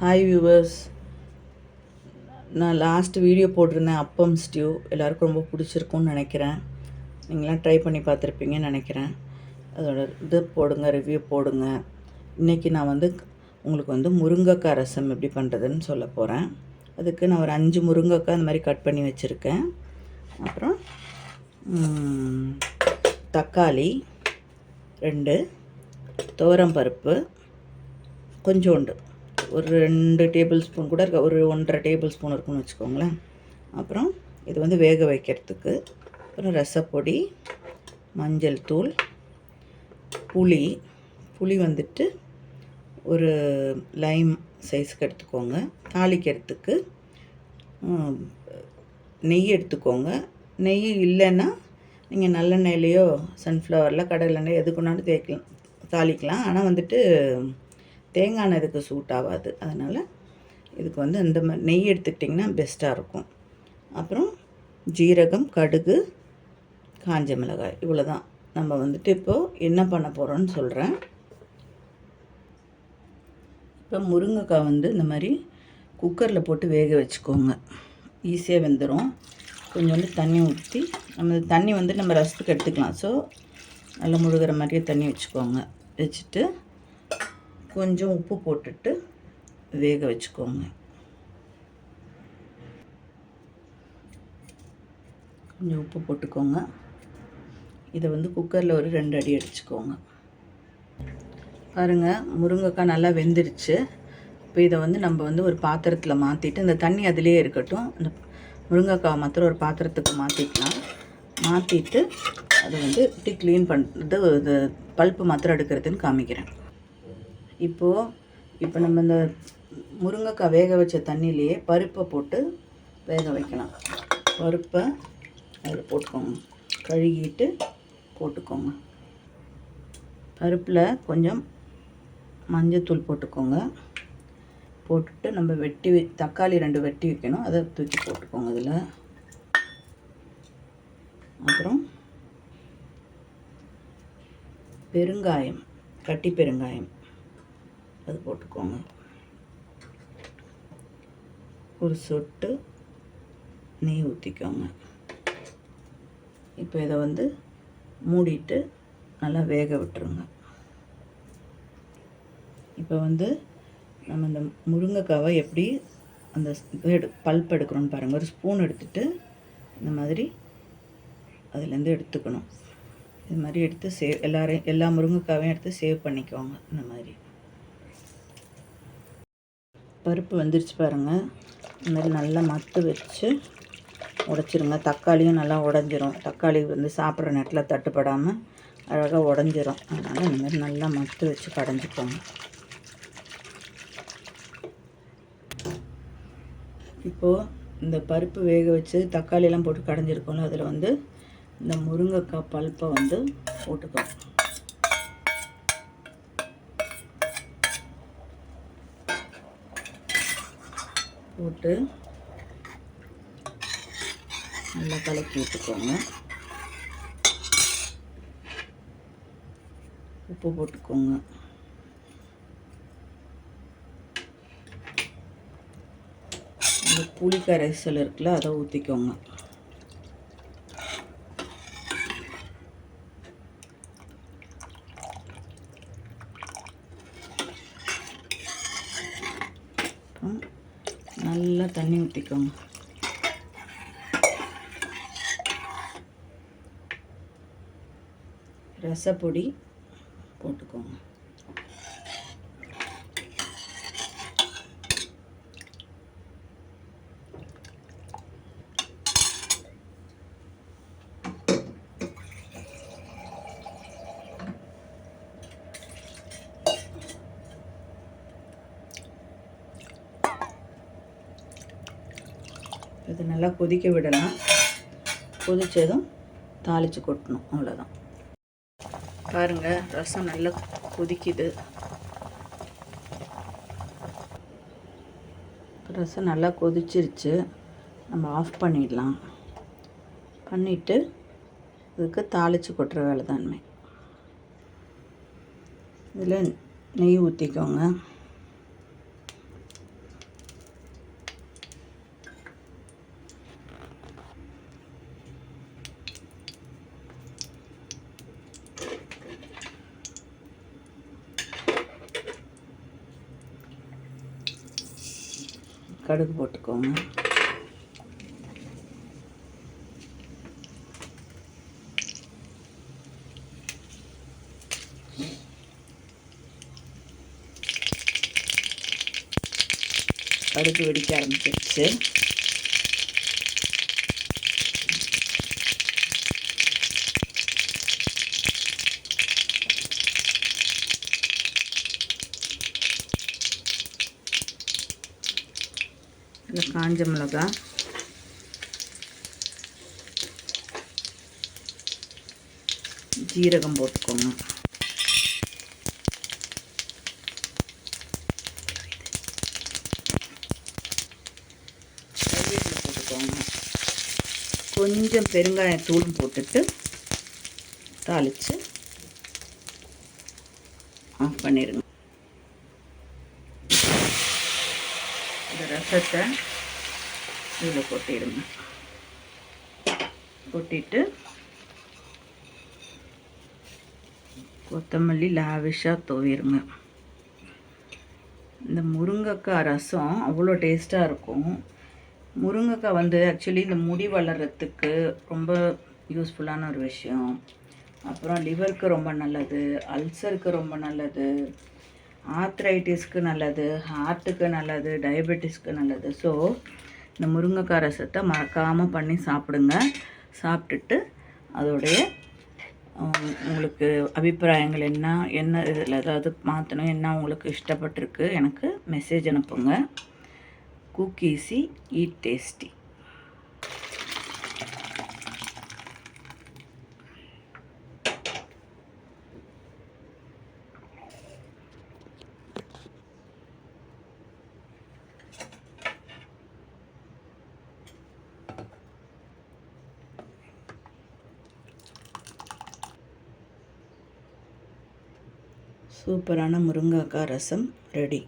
Hi viewers, நான் last video போட்டிருந்தேன் அப்பம் ஸ்டியூ. எல்லாருக்கும் ரொம்ப பிடிச்சிருக்கும்னு நினைக்கிறேன். நீங்களாம் ட்ரை பண்ணி பார்த்துருப்பீங்கன்னு நினைக்கிறேன். அதோட இது போடுங்க, ரிவ்யூ போடுங்க. இன்றைக்கி நான் உங்களுக்கு முருங்கைக்காய் ரசம் எப்படி பண்ணுறதுன்னு சொல்ல போகிறேன். அதுக்கு நான் ஒரு 5 முருங்கைக்காய் அந்த மாதிரி கட் பண்ணி வச்சுருக்கேன். அப்புறம் தக்காளி 2, துவரம்பருப்பு கொஞ்சோண்டு, ஒரு 2 டேபிள் ஸ்பூன் கூட இருக்க, ஒரு 1.5 டேபிள் ஸ்பூன் இருக்குன்னு வச்சுக்கோங்களேன். அப்புறம் இது வேக வைக்கிறதுக்கு. அப்புறம் ரசப்பொடி, மஞ்சள் தூள், புளி ஒரு லைம் சைஸுக்கு எடுத்துக்கோங்க. தாளிக்கிறதுக்கு நெய் எடுத்துக்கோங்க. நெய் இல்லைன்னா நீங்கள் நல்லெண்ணெயிலையோ சன்ஃப்ளவரில் கடலெண்ணெய் எதுக்குன்னாலும் தாளிக்கலாம். ஆனால் தேங்காய் எண்ணெய் இதுக்கு சூட் ஆகாது. அதனால் இதுக்கு அந்த மாதிரி நெய் எடுத்துக்கிட்டிங்கன்னா பெஸ்ட்டாக இருக்கும். அப்புறம் ஜீரகம், கடுகு, காஞ்ச மிளகாய், இவ்வளோ தான். நம்ம இப்போது என்ன பண்ண போகிறோன்னு சொல்கிறேன். இப்போ முருங்கைக்காய் இந்த மாதிரி குக்கரில் போட்டு வேக வச்சுக்கோங்க. ஈஸியாக வெந்துடும். கொஞ்சோண்டு தண்ணி ஊற்றி, தண்ணி நம்ம ரசத்துக்கு எடுத்துக்கலாம். ஸோ நல்லா முழுகிற மாதிரியே தண்ணி வச்சுக்கோங்க. வச்சுட்டு கொஞ்சம் உப்பு போட்டுட்டு வேக வச்சுக்கோங்க. கொஞ்சம் உப்பு போட்டுக்கோங்க. இதை குக்கரில் ஒரு 2 அடி அடிச்சுக்கோங்க. பாருங்கள், முருங்கைக்காய் நல்லா வெந்துருச்சு. இப்போ இதை நம்ம ஒரு பாத்திரத்தில் மாற்றிட்டு, இந்த தண்ணி அதிலே இருக்கட்டும். அந்த முருங்கைக்காய் மாத்திரம் ஒரு பாத்திரத்துக்கு மாற்றிக்கலாம். மாற்றிட்டு அதை இப்படி க்ளீன் பண்ணுறது, இது பல்ப்பு மாத்திரம் எடுக்கிறதுன்னு காமிக்கிறேன். இப்போ நம்ம இந்த முருங்கைக்காய் வேக வச்ச தண்ணியிலேயே பருப்பை போட்டு வேக வைக்கலாம். பருப்பை அதில் போட்டுக்கோங்க. கழுகிட்டு போட்டுக்கோங்க. பருப்பில் கொஞ்சம் மஞ்சத்தூள் போட்டுக்கோங்க. போட்டுட்டு நம்ம தக்காளி 2 வெட்டி வைக்கணும். அதை தூக்கி போட்டுக்கோங்க அதில். அப்புறம் பெருங்காயம், கட்டி பெருங்காயம் அது போட்டுக்கோங்க. ஒரு சொட்டு நெய் ஊற்றிக்கோங்க. இப்போ இதை மூடிட்டு நல்லா வேக விட்டுருங்க. இப்போ நம்ம இந்த முருங்கைக்காவை எப்படி அந்த பல்ப் எடுக்கிறோன்னு பாருங்கள். ஒரு ஸ்பூன் எடுத்துகிட்டு இந்த மாதிரி அதுலேருந்து எடுத்துக்கணும். இது மாதிரி எடுத்து எல்லா முருங்கைக்காவையும் எடுத்து சேவ் பண்ணிக்கோங்க. இந்த மாதிரி பருப்பு வந்துருச்சு பாருங்கள். இந்த மாதிரி நல்லா மத்து வச்சு உடைச்சிருங்க. தக்காளியும் நல்லா உடஞ்சிரும். தக்காளி சாப்பிட்ற நேரத்தில் தட்டுப்படாமல் அழகாக உடஞ்சிரும். அதனால் இந்த மாதிரி நல்லா மத்து வச்சு கடைஞ்சிக்கோங்க. இப்போது இந்த பருப்பு வேக வச்சு தக்காளியெல்லாம் போட்டு கடைஞ்சிருக்கோம்ல, அதில் இந்த முருங்கைக்காய் பல்ப்பை போட்டுக்கோங்க. போட்டு நல்லா கலக்கி விட்டுக்கோங்க. உப்பு போட்டுக்கோங்க. இந்த புளி கரைசல் இருக்குல்ல, அதை ஊற்றிக்கோங்க. நல்லா தண்ணி ஊற்றிக்கோங்க. ரசப்பொடி போட்டுக்கோங்க. இது நல்லா கொதிக்க விடலாம். கொதித்ததும் தாளித்து கொட்டணும். அவ்வளோதான். பாருங்கள், ரசம் நல்லா கொதிக்குது. ரசம் நல்லா கொதிச்சிருச்சு. நம்ம ஆஃப் பண்ணிடலாம். பண்ணிவிட்டு இதுக்கு தாளித்து கொட்டுற வேலை தான்மே. இதில் நெய் ஊற்றிக்கோங்க. கடுகு போட்டுக்கோங்க. கடுகு வெடிக்க ஆரம்பிச்சிருச்சு. இதில் காஞ்ச மிளகா, ஜீரகம் போட்டுக்கோங்க. கருவேப்பிலை போட்டுக்கோங்க. கொஞ்சம் பெருங்காயத்தூளும் போட்டுட்டு தாளித்து ஆஃப் பண்ணிடுங்க. இந்த ரசத்தை இதில் கொட்டிடுங்க. கொட்டிட்டு கொத்தமல்லி லாவிஷாக தூவிடுங்க. இந்த முருங்கைக்காய் ரசம் அவ்வளோ டேஸ்ட்டாக இருக்கும். முருங்கைக்காய் ஆக்சுவலி இந்த முடி வளர்கிறதுக்கு ரொம்ப யூஸ்ஃபுல்லான ஒரு விஷயம். அப்புறம் லிவருக்கு ரொம்ப நல்லது, அல்சருக்கு ரொம்ப நல்லது, ஆர்த்ரைட்டிஸ்க்கு நல்லது, ஹார்ட்டுக்கு நல்லது, டயபெட்டிஸ்க்கு நல்லது. ஸோ இந்த முருங்கைக்காய் ரசத்தை மறக்காமல் பண்ணி சாப்பிடுங்க. சாப்பிட்டுட்டு அதோடைய உங்களுக்கு அபிப்பிராயங்கள் என்ன இதில் ஏதாவது மாற்றணும், என்ன உங்களுக்கு இஷ்டப்பட்டிருக்கு எனக்கு மெசேஜ் அனுப்புங்க. Cook easy, eat tasty. சூப்பரான முருங்கைக்காய் ரசம் ரெடி.